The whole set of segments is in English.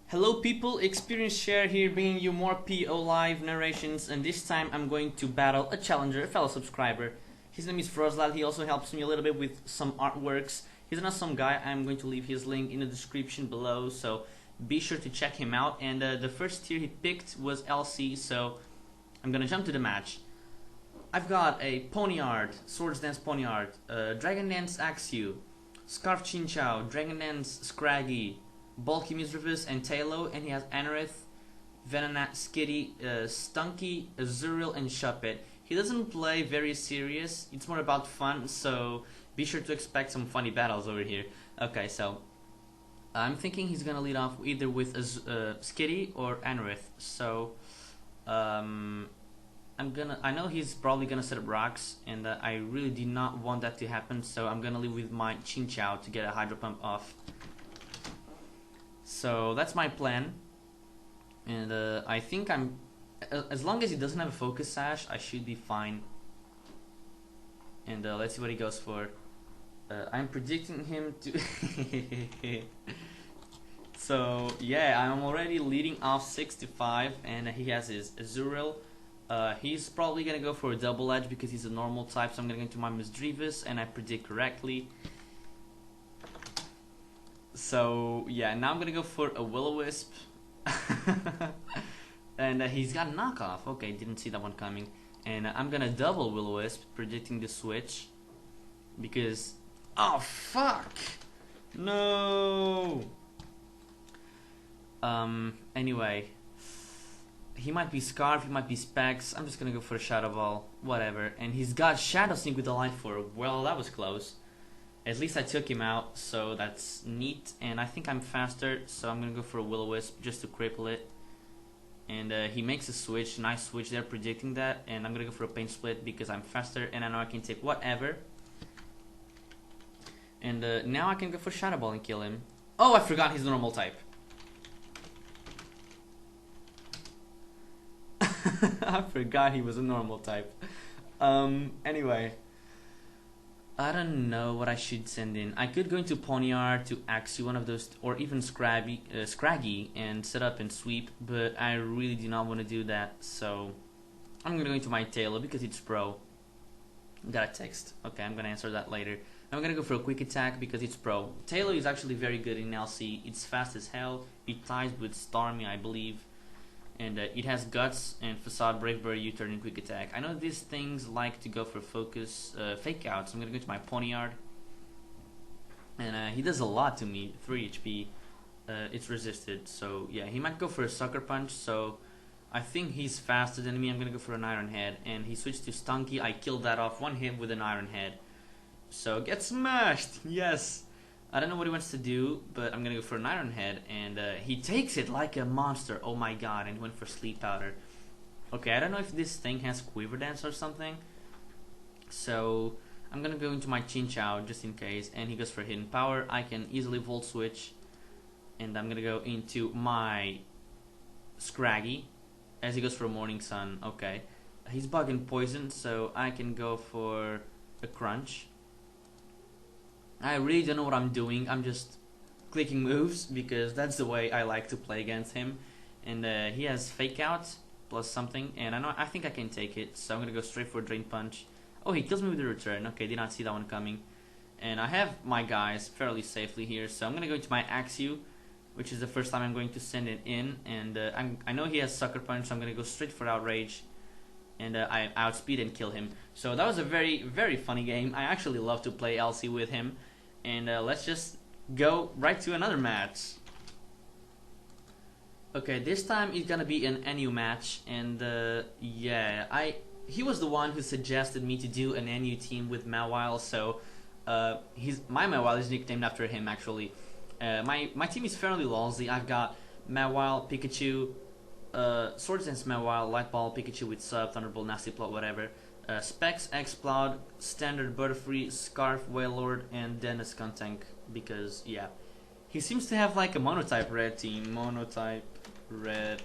Hello people, Experience Share here bringing you more PO live narrations, and this time I'm going to battle a challenger, a fellow subscriber. His name is Froslads. He also helps me a little bit with some artworks. He's an awesome guy. I'm going to leave his link in the description below, so be sure to check him out. And the first tier he picked was LC, so I'm gonna jump to the match. I've got a Ponyard, Swords Dance Ponyard, Dragon Dance Axew, Scarf Chinchou, Dragon Dance Scraggy, Bulky Misdreavus, and Talo, and he has Anorith, Venonat, Skitty, Stunky, Azurill, and Shuppet. He doesn't play very serious, it's more about fun, so be sure to expect some funny battles over here. Okay, so I'm thinking he's gonna lead off either with Skitty or Anorith, so I know he's probably gonna set up rocks, and I really do not want that to happen, so I'm gonna leave with my Chinchou to get a Hydro Pump off. So that's my plan, and I think as long as he doesn't have a Focus Sash, I should be fine. And let's see what he goes for. I'm predicting him to so yeah, I'm already leading off 6-5, and he has his Azurill. He's probably gonna go for a Double Edge because he's a normal type, so I'm gonna go into my Misdreavus, and I predict correctly. So yeah, now I'm gonna go for a Will-O-Wisp. And he's got knockoff. Okay, didn't see that one coming. And I'm gonna double Will-O-Wisp, predicting the switch. Because, oh fuck! No! Anyway. He might be Scarf, he might be Specs. I'm just gonna go for a Shadow Ball, whatever. And he's got Shadow Sneak with the Light Four. Well, that was close. At least I took him out, so that's neat. And I think I'm faster, so I'm gonna go for a Will-O-Wisp just to cripple it. And he makes a switch, nice switch there, predicting that. And I'm gonna go for a Pain Split because I'm faster and I know I can take whatever. And now I can go for Shadow Ball and kill him. Oh, I forgot he's a normal type. I forgot he was a normal type. Anyway. I don't know what I should send in. I could go into Ponyard to Axew, one of those, or even Scraggy, and set up and sweep, but I really do not want to do that, so I'm going to go into my Tailor because it's pro. Got a text. Okay, I'm going to answer that later. I'm going to go for a Quick Attack because it's pro. Tailor is actually very good in LC. It's fast as hell. It ties with Starmie, I believe. And it has Guts and Facade, Brave Bird, U-Turn, and Quick Attack. I know these things like to go for focus, fake out, so I'm going to go to my Ponyard. And he does a lot to me, 3 HP. It's resisted, so yeah, he might go for a Sucker Punch, so I think he's faster than me. I'm going to go for an Iron Head. And he switched to Stunky. I killed that off, one hit with an Iron Head. So get smashed, yes! I don't know what he wants to do, but I'm gonna go for an Iron Head, and he takes it like a monster. Oh my god, and he went for Sleep Powder. Okay, I don't know if this thing has Quiver Dance or something, so I'm gonna go into my Chinchou just in case, and he goes for Hidden Power. I can easily Volt Switch, and I'm gonna go into my Scraggy as he goes for Morning Sun. Okay, he's bugging Poison, so I can go for a Crunch. I really don't know what I'm doing. I'm just clicking moves because that's the way I like to play against him. And he has Fake Out plus something, and I think I can take it. So I'm gonna go straight for a Drain Punch. Oh, he kills me with the Return. Okay, did not see that one coming. And I have my guys fairly safely here, so I'm gonna go into my Axew, which is the first time I'm going to send it in. And I know he has Sucker Punch, so I'm gonna go straight for Outrage. And I outspeed and kill him. So that was a very, very funny game. I actually love to play LC with him. And let's just go right to another match. Okay, this time it's gonna be an NU match. And yeah, he was the one who suggested me to do an NU team with Mawile. So my Mawile is nicknamed after him actually. My team is fairly lousy. I've got Mawile, Pikachu, Swords Dance Mawile, Light Ball, Pikachu with Sub, Thunderbolt, Nasty Plot, whatever. Specs, X-Cloud, Standard, Butterfree, Scarf, Wailord, and then a Skuntank, because, yeah. He seems to have like a Monotype Red team. Monotype Red.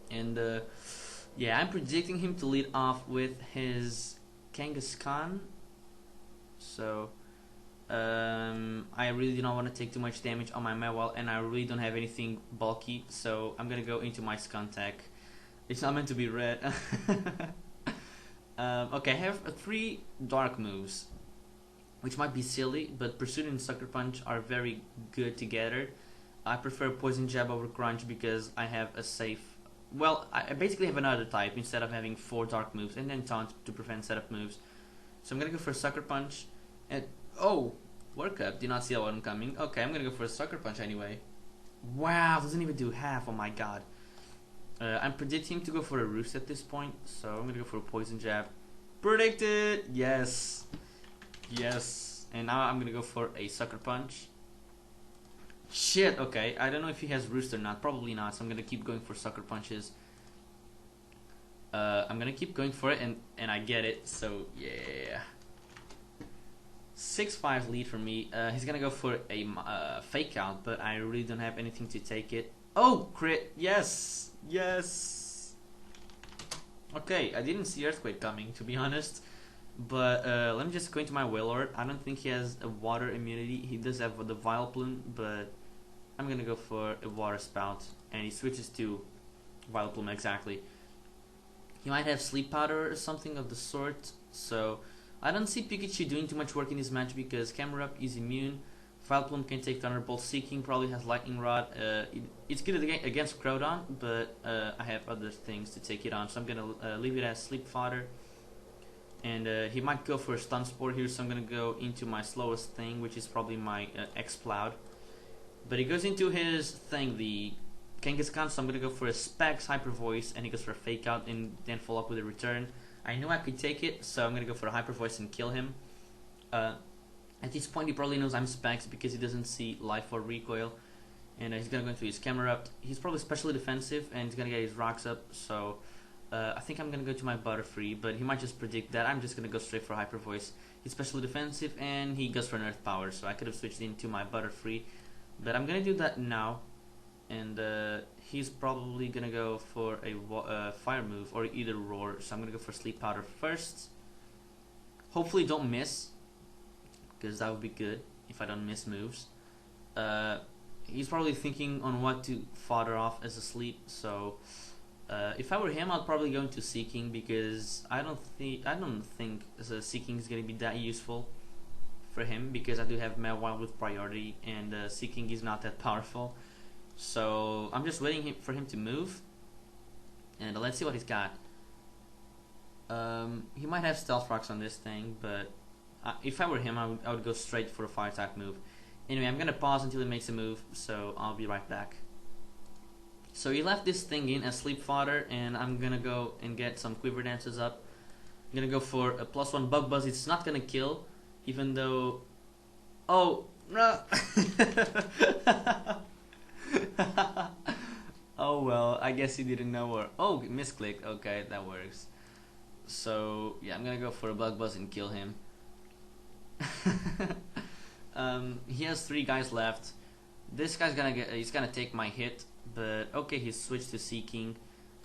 And, yeah, I'm predicting him to lead off with his Kangaskhan. So, I really do not want to take too much damage on my Mewell, and I really don't have anything bulky, so I'm gonna go into my Skuntak. It's not meant to be red. Okay, I have 3 dark moves, which might be silly, but Pursuit and Sucker Punch are very good together. I prefer Poison Jab over Crunch because I have a safe... Well, I basically have another type instead of having 4 dark moves, and then Taunt to prevent setup moves. So I'm gonna go for Sucker Punch, and... Oh! Work Up, did not see that one coming. Okay, I'm gonna go for a Sucker Punch anyway. Wow, doesn't even do half, oh my god. I'm predicting to go for a Roost at this point, so I'm gonna go for a Poison Jab. Predicted! Yes! Yes! And now I'm gonna go for a Sucker Punch. Shit, okay, I don't know if he has Roost or not, probably not, so I'm gonna keep going for Sucker Punches. I'm gonna keep going for it, and I get it, so yeah. 6-5 lead for me. He's gonna go for a Fake Out, but I really don't have anything to take it. Oh, crit! Yes! Yes! Okay, I didn't see Earthquake coming, to be honest. But let me just go into my Wailord. I don't think he has a water immunity. He does have the Vileplume, but I'm gonna go for a Water Spout. And he switches to Vileplume, exactly. He might have Sleep Powder or something of the sort. So I don't see Pikachu doing too much work in this match because Camera Up is immune. Vileplume can take Thunderbolt. Seeking probably has Lightning Rod. It's good against Groudon, but I have other things to take it on. So I'm gonna leave it as Sleep Fodder. And he might go for a Stun Spore here, so I'm gonna go into my slowest thing, which is probably my X-Cloud. But he goes into his thing, the Kangaskhan, so I'm gonna go for a Specs Hyper Voice, and he goes for a Fake Out, and then follow up with a Return. I knew I could take it, so I'm gonna go for a Hyper Voice and kill him. At this point, he probably knows I'm Specs because he doesn't see Life or Recoil, and he's gonna go into his Camera Up. He's probably specially defensive, and he's gonna get his Rocks up, so I think I'm gonna go to my Butterfree, but he might just predict that. I'm just gonna go straight for Hyper Voice. He's specially defensive, and he goes for an Earth Power, so I could have switched into my Butterfree, but I'm gonna do that now. And he's probably gonna go for a Fire move or either Roar, so I'm gonna go for Sleep Powder first. Hopefully don't miss, because that would be good if I don't miss moves. He's probably thinking on what to fodder off as a sleep, so if I were him, I'd probably go into Seeking because I don't think Seeking is gonna be that useful for him because I do have Mewile with priority, and Seeking is not that powerful. So I'm just waiting for him to move, and let's see what he's got. He might have Stealth Rocks on this thing, but if I were him, I would go straight for a Fire type move. Anyway, I'm gonna pause until he makes a move, so I'll be right back. So he left this thing in as Sleep Fodder, and I'm gonna go and get some Quiver Dances up. I'm gonna go for a +1 Bug Buzz. It's not gonna kill, even though... Oh, no! Oh well, I guess he didn't know where... Oh, misclicked. Okay, that works. So, yeah, I'm gonna go for a Bug Buzz and kill him. He has 3 guys left. This guy's he's gonna take my hit, but okay, he switched to Seeking.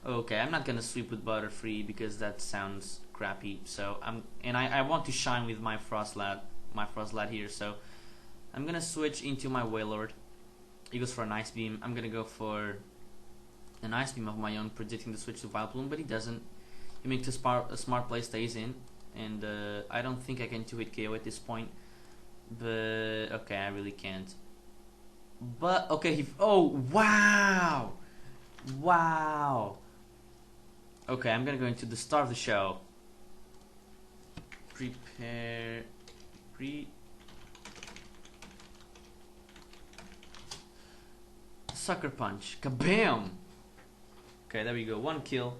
Okay, I'm not gonna sweep with Butterfree because that sounds crappy. So I want to shine with my Frostlad here. So I'm gonna switch into my Wailord. He goes for an Ice Beam. I'm gonna go for an Ice Beam of my own, predicting the switch to Vileplume, but he doesn't. He makes a smart play, stays in, and I don't think I can 2-hit KO at this point. But okay, I really can't. But okay, oh wow, wow. Okay, I'm gonna go into the start of the show. Sucker Punch, kabam! Okay, there we go, 1 kill.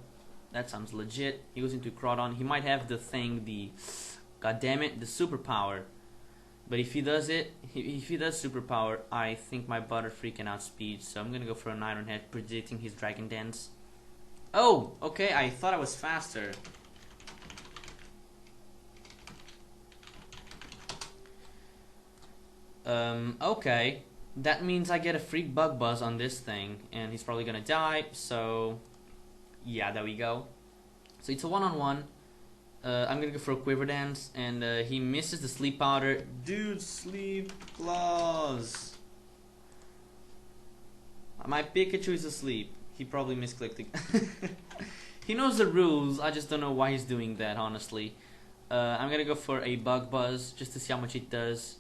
That sounds legit. He goes into Groudon. He might have the thing, god damn it, the superpower. But if he does it, if he does superpower, I think my Butterfree can outspeed. So I'm gonna go for an Iron Head, predicting his Dragon Dance. Oh, okay, I thought I was faster. Okay. That means I get a free Bug Buzz on this thing, and he's probably gonna die, so... Yeah, there we go. So it's a 1-on-1. I'm gonna go for a Quiver Dance, and he misses the Sleep Powder. Dude, Sleep Claws! My Pikachu is asleep. He probably misclicked it. He knows the rules, I just don't know why he's doing that, honestly. I'm gonna go for a Bug Buzz, just to see how much it does.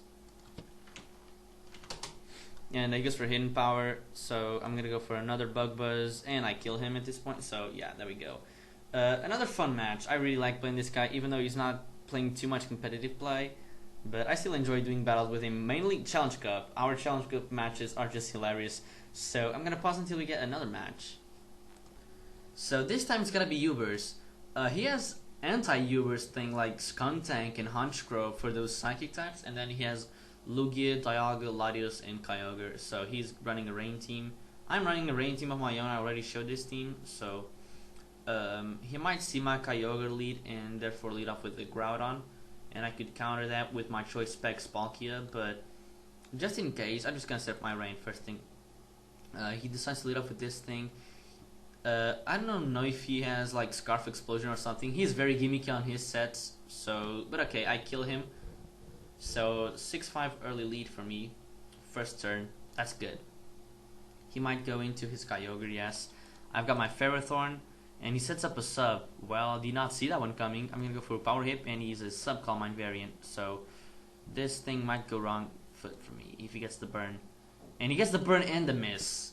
And he goes for Hidden Power, so I'm gonna go for another Bug Buzz, and I kill him at this point, so yeah, there we go. Another fun match. I really like playing this guy, even though he's not playing too much competitive play. But I still enjoy doing battles with him, mainly Challenge Cup. Our Challenge Cup matches are just hilarious. So I'm gonna pause until we get another match. So this time it's gonna be Ubers. He has anti-Ubers thing like Skuntank and Honchkrow for those psychic types, and then he has Lugia, Dialga, Latios, and Kyogre. So he's running a rain team. I'm running a rain team of my own. I already showed this team, so he might see my Kyogre lead and therefore lead off with the Groudon, and I could counter that with my Choice Specs Palkia, but just in case, I'm just gonna set up my rain first thing. He decides to lead off with this thing. I don't know if he has like Scarf Explosion or something. He's very gimmicky on his sets, so but okay, I kill him. So 6-5 early lead for me. First turn, that's good. He might go into his Kyogre, yes. I've got my Ferrothorn, and he sets up a sub. Well, I did not see that one coming. I'm gonna go for a Power Hip, and he's a sub Calm Mind variant. So this thing might go wrong for me if he gets the burn. And he gets the burn and the miss.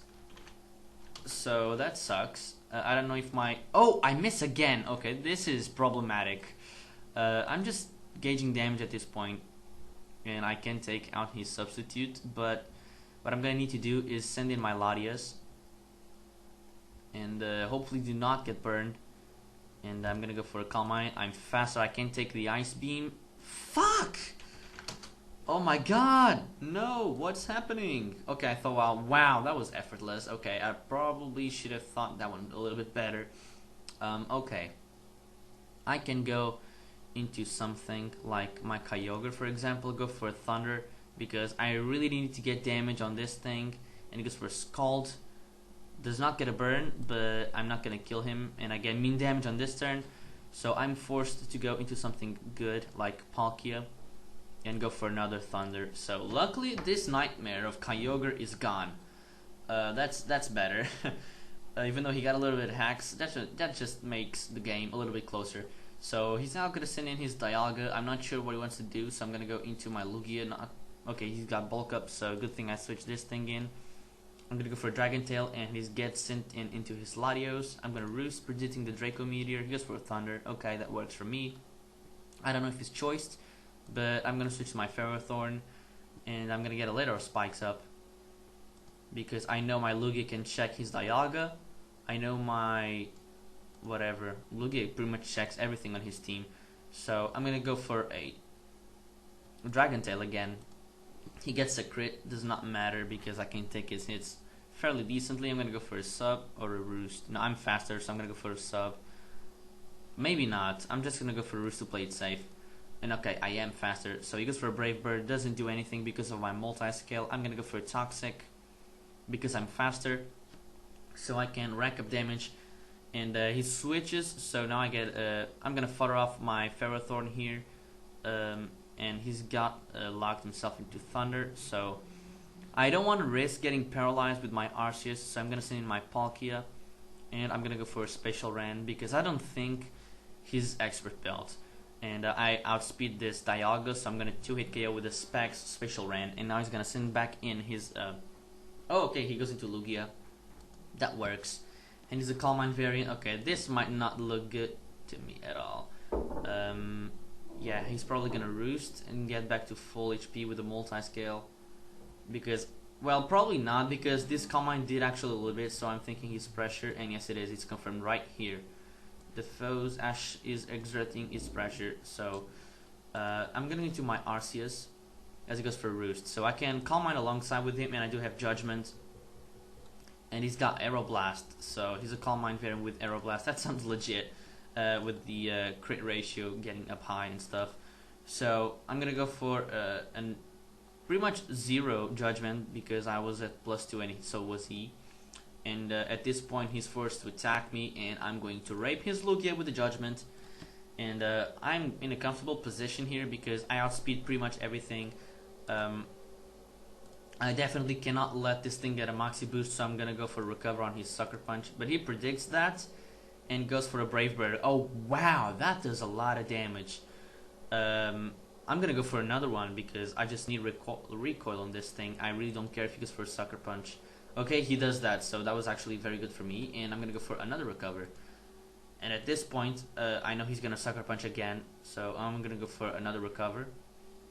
So that sucks. I don't know if my... Oh, I miss again. Okay, this is problematic. I'm just gauging damage at this point, and I can take out his substitute, but what I'm gonna need to do is send in my Latias, and hopefully do not get burned. And I'm gonna go for a Calm Mind. I'm faster. I can take the Ice Beam. Fuck! Oh my god! No, what's happening? Okay, I thought, wow, that was effortless. Okay, I probably should have thought that one a little bit better. Okay. I can go into something like my Kyogre, for example, go for a Thunder, because I really need to get damage on this thing, and he goes for a Scald. Does not get a burn, but I'm not gonna kill him, and I get mean damage on this turn, so I'm forced to go into something good like Palkia and go for another Thunder. So luckily this nightmare of Kyogre is gone. That's better. Even though he got a little bit of hacks, that just makes the game a little bit closer. So he's now gonna send in his Dialga. I'm not sure what he wants to do, so I'm gonna go into my Lugia. Okay, he's got bulk up, so good thing I switched this thing in. I'm gonna go for a Dragon Tail, and he gets sent in into his Latios. I'm gonna Roost, predicting the Draco Meteor. He goes for a Thunder. Okay, that works for me. I don't know if he's choiced, but I'm gonna switch to my Ferrothorn, and I'm gonna get a layer of spikes up, because I know my Lugia can check his Dialga. I know my whatever, Lugia pretty much checks everything on his team, so I'm gonna go for a Dragon Tail again. He gets a crit, does not matter because I can take his hits fairly decently. I'm gonna go for a sub or a Roost. No, I'm faster, so I'm gonna go for a sub. Maybe not. I'm just gonna go for a Roost to play it safe. And okay, I am faster, so he goes for a Brave Bird. Doesn't do anything because of my multi-scale. I'm gonna go for a Toxic because I'm faster, so I can rack up damage. And he switches, so now I get I'm gonna fodder off my Ferrothorn here, and he's got locked himself into Thunder, so I don't want to risk getting paralyzed with my Arceus, so I'm gonna send in my Palkia, and I'm gonna go for a Spatial Ran because I don't think he's Expert Belt, and I outspeed this Dialga, so I'm gonna 2-hit KO with a Specs Spatial Ran, and now he's gonna send back in his oh, okay, he goes into Lugia. That works. And he's a Calm Mind variant. Okay, this might not look good to me at all. Yeah, he's probably gonna Roost and get back to full HP with a multi-scale. Because, well, probably not, because this Calm Mind did actually a little bit, so I'm thinking he's pressure, and yes it is, it's confirmed right here. The foe's Ash is exerting its pressure, so I'm gonna into my Arceus as he goes for Roost. So I can Calm Mind alongside with him, and I do have Judgment. And he's got Aeroblast, so he's a Calm Mind variant with Aeroblast. That sounds legit, with the crit ratio getting up high and stuff. So I'm gonna go for an pretty much 0 Judgment because I was at +2 and so was he. And at this point he's forced to attack me, and I'm going to rape his Lugia with the Judgment. and I'm in a comfortable position here because I outspeed pretty much everything. I definitely cannot let this thing get a Moxie boost, so I'm gonna go for recover on his Sucker Punch. But he predicts that and goes for a Brave Bird. Oh wow, that does a lot of damage. I'm gonna go for another one because I just need recoil on this thing. I really don't care if he goes for a Sucker Punch. Okay, he does that, so that was actually very good for me. And I'm gonna go for another recover. And at this point, I know he's gonna Sucker Punch again, so I'm gonna go for another recover.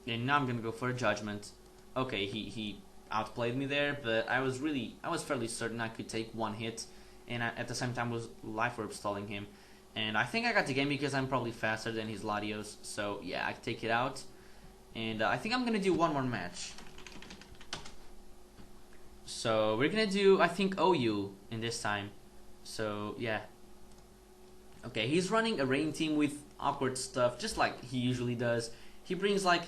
And now I'm gonna go for a Judgment. Okay, he outplayed me there, but I was fairly certain I could take one hit, and at the same time was Life Orb stalling him. And I think I got the game because I'm probably faster than his Latios, so yeah, I take it out. And I think I'm gonna do one more match. So we're gonna do, I think, OU in this time. So yeah. Okay, he's running a rain team with awkward stuff, just like he usually does. He brings like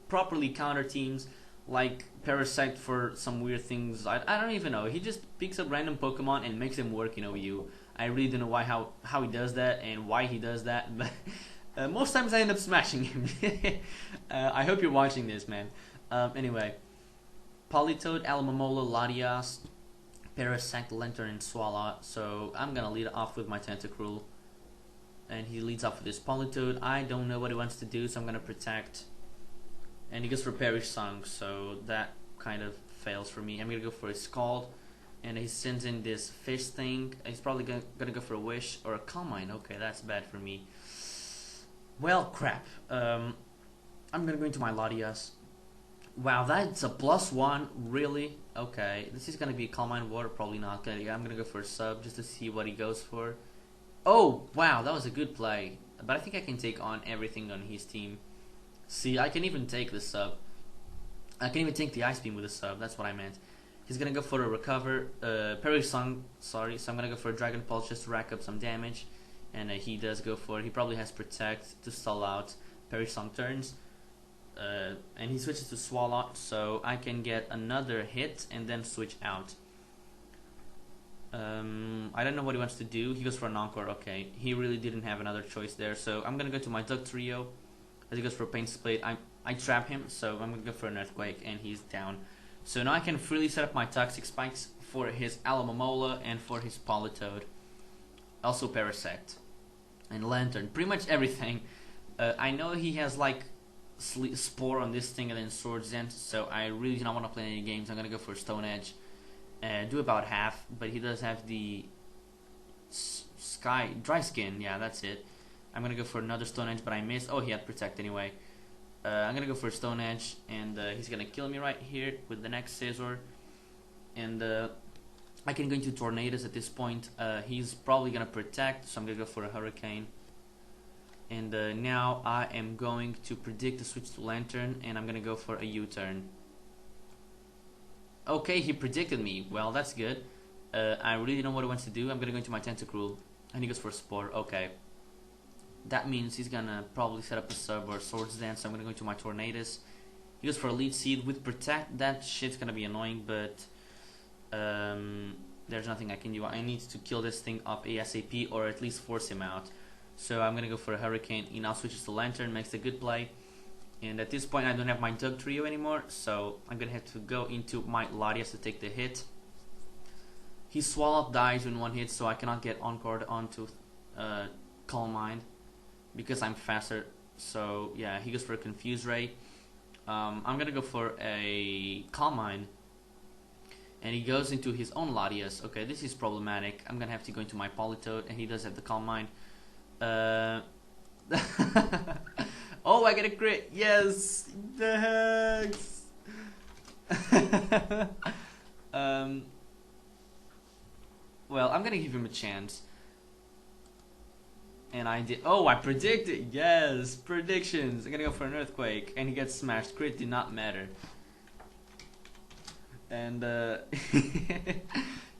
properly counter teams, like Parasite for some weird things. I don't even know. He just picks up random Pokemon and makes them work in OU. I really don't know why how he does that and why he does that, but most times I end up smashing him. I hope you're watching this, man. Anyway, Politoed, Alamomola, Latias, Parasect, Lantern, and Swallow. So I'm gonna lead off with my Tentacruel. And he leads off with his Politoed. I don't know what he wants to do, so I'm gonna protect. And he goes for Perish Song, so that kind of fails for me. I'm gonna go for a Scald, and he sends in this fish thing. He's probably gonna go for a Wish or a Calm Mind. Okay, that's bad for me. Well, crap. I'm gonna go into my Latias. Wow, that's a +1, really? Okay, this is gonna be Calm Mind Water, probably not. Okay, I'm gonna go for a sub just to see what he goes for. Oh, wow, that was a good play. But I think I can take on everything on his team. See, I can even take the sub. I can even take the Ice Beam with the sub, that's what I meant. He's gonna go for a recover, Perish Song, sorry, so I'm gonna go for a Dragon Pulse just to rack up some damage. And he does go for it. He probably has Protect to stall out Perish Song turns. And he switches to Swallow, so I can get another hit and then switch out. I don't know what he wants to do. He goes for an Encore. Okay, he really didn't have another choice there, so I'm gonna go to my Duck Trio. As he goes for Pain Split, I trap him, so I'm gonna go for an Earthquake, and he's down. So now I can freely set up my Toxic Spikes for his Alamomola and for his Politoed. Also Parasect and Lantern, pretty much everything. I know he has like Spore on this thing and then Swords Dance, so I really do not want to play any games. I'm gonna go for Stone Edge. Do about half, but he does have the Dry Skin, yeah, that's it. I'm gonna go for another Stone Edge, but I missed. Oh, he had Protect anyway. I'm gonna go for Stone Edge, and he's gonna kill me right here with the next Scizor. And I can go into Tornadoes at this point. He's probably gonna Protect, so I'm gonna go for a Hurricane. And now I am going to predict the switch to Lantern, and I'm gonna go for a U-turn. Okay, he predicted me. Well, that's good. I really don't know what he wants to do. I'm gonna go into my Tentacruel, and he goes for a Spore. Okay. That means he's gonna probably set up a sub or Swords Dance, so I'm gonna go into my Tornadoes. He goes for a Lead Seed with Protect. That shit's gonna be annoying, but there's nothing I can do. I need to kill this thing off ASAP, or at least force him out. So I'm gonna go for a Hurricane. He now switches to Lantern, makes a good play. And at this point I don't have my Dug Trio anymore, so I'm gonna have to go into my Latias to take the hit. He Swallow dies in one hit, so I cannot get Encore onto Calm Mind because I'm faster. So yeah, he goes for a Confuse Ray. I'm gonna go for a Calm Mind, and he goes into his own Latias. Okay, this is problematic. I'm gonna have to go into my Politoed, and he does have the Calm Mind. Oh, I get a crit! Yes! The hex! Well, I'm gonna give him a chance. And I did. Oh, I predicted! Yes! Predictions! I'm gonna go for an Earthquake. And he gets smashed. Crit did not matter. And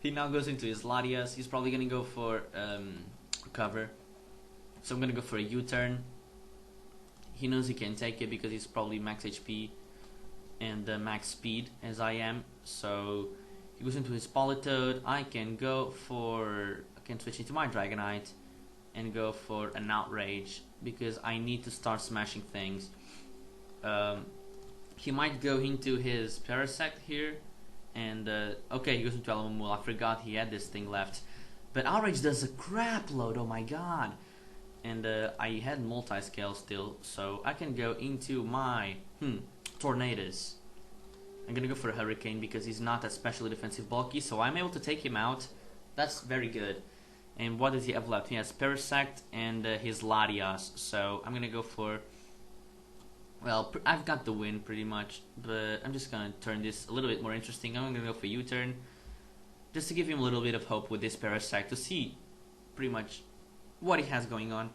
he now goes into his Latias. He's probably gonna go for Recover. So I'm gonna go for a U-turn. He knows he can take it because he's probably max HP and max speed as I am. So he goes into his Politoed. I can go for... I can switch into my Dragonite. and go for an outrage because I need to start smashing things. He might go into his Parasect here, and okay, he goes into Alamamul. I forgot he had this thing left, but outrage does a crap load. Oh my god! And I had multi-scale still, so I can go into my Tornadoes. I'm gonna go for a Hurricane because he's not especially defensive bulky, so I'm able to take him out. That's very good. And what does he have left? He has Parasect and his Latias, so I'm gonna go for... Well, I've got the win pretty much, but I'm just gonna turn this a little bit more interesting. I'm gonna go for U-turn, just to give him a little bit of hope with this Parasect, to see pretty much what he has going on.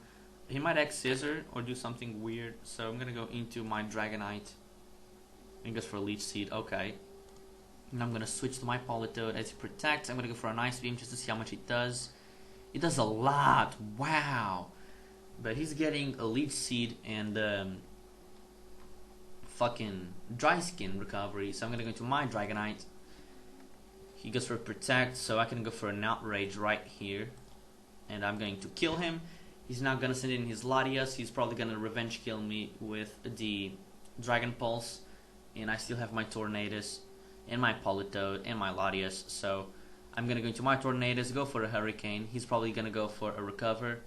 He might X Scissor or do something weird, so I'm gonna go into my Dragonite. And goes for a Leech Seed, okay. And I'm gonna switch to my Politoed as he protects. I'm gonna go for an Ice Beam just to see how much it does. It does a lot, wow. But he's getting a Leech Seed and fucking Dry Skin recovery. So I'm gonna go into my Dragonite. He goes for Protect, so I can go for an Outrage right here. And I'm going to kill him. He's not gonna send in his Latias. He's probably gonna revenge kill me with the Dragon Pulse. And I still have my Tornadoes and my Politoed and my Latias, so I'm gonna go into my Tornadoes, go for a Hurricane. He's probably gonna go for a Recover,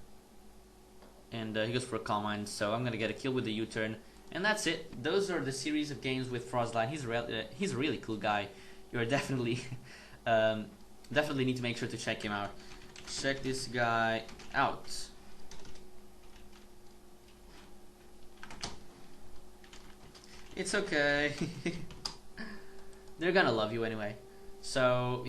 and he goes for a Calm Mind, so I'm gonna get a kill with the U-turn, and that's it. Those are the series of games with Froslads. He's a really cool guy. You're definitely definitely need to make sure to check him out. Check this guy out. It's okay. They're gonna love you anyway. So